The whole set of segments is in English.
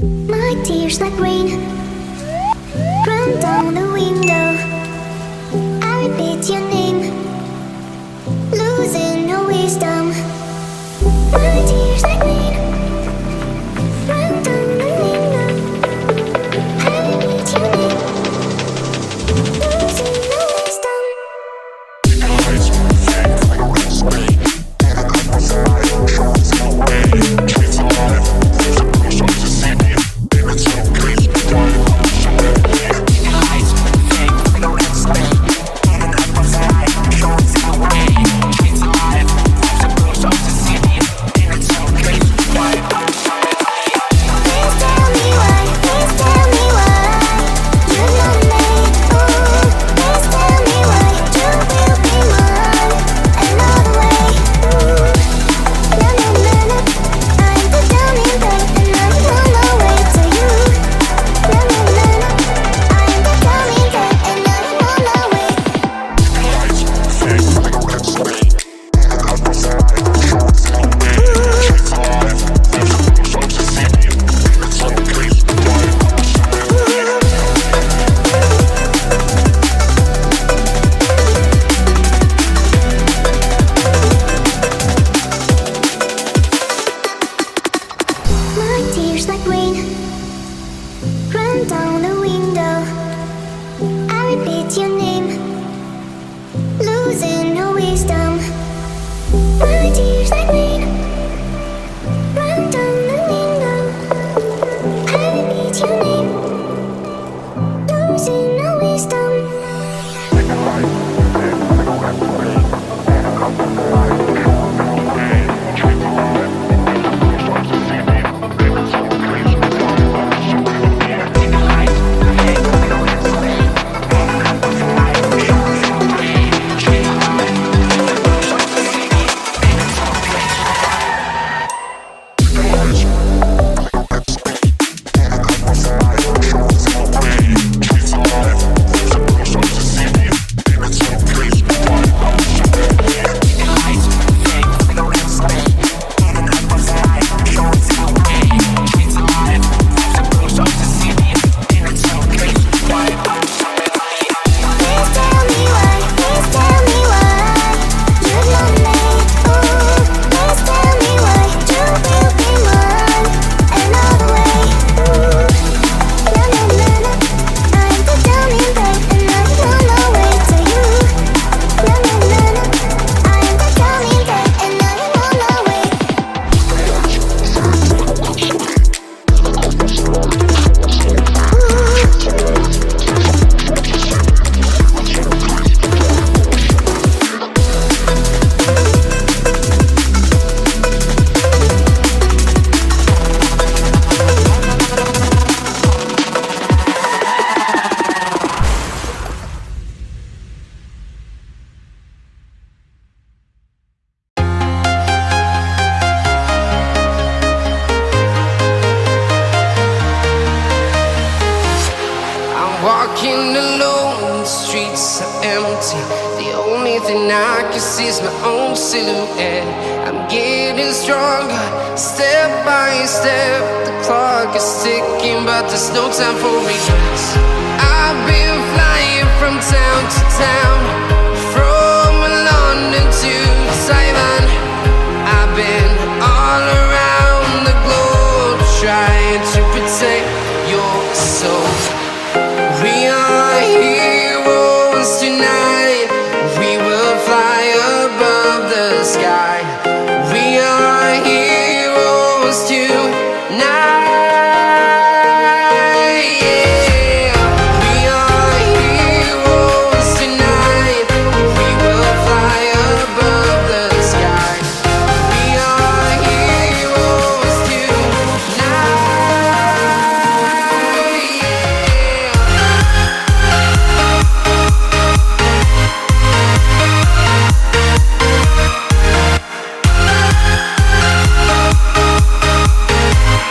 My tears like rain run down the window. I repeat your name, losing no wisdom. My tears like rain run down the window. I repeat your name, losing no wisdom.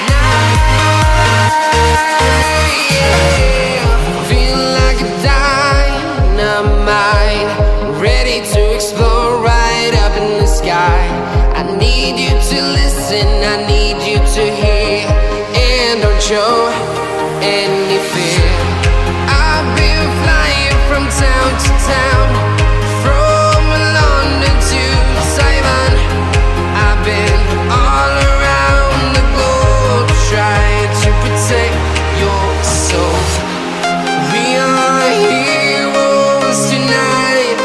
Now any fear. I've been flying from town to town, from London to Taiwan. I've been all around the globe trying to protect your soul. We are heroes tonight.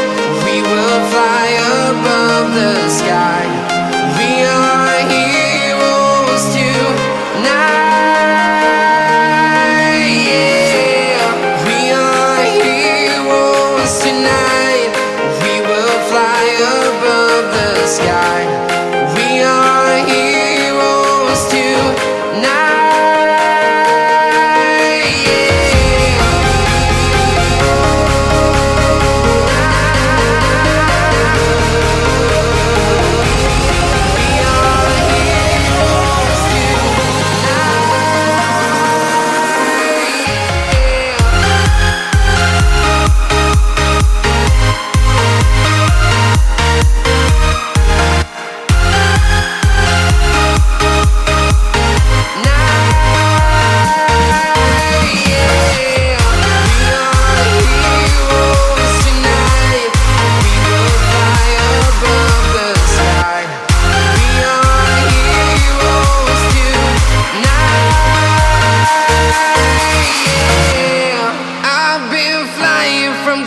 We will fly above the sky. We are heroes tonight. Yeah. We are heroes tonight. We will fly above the sky. We are heroes tonight. Yeah.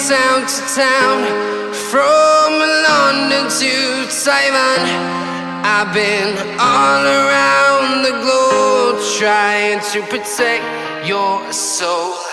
Town to town, from London to Taiwan. I've been all around the globe trying to protect your soul.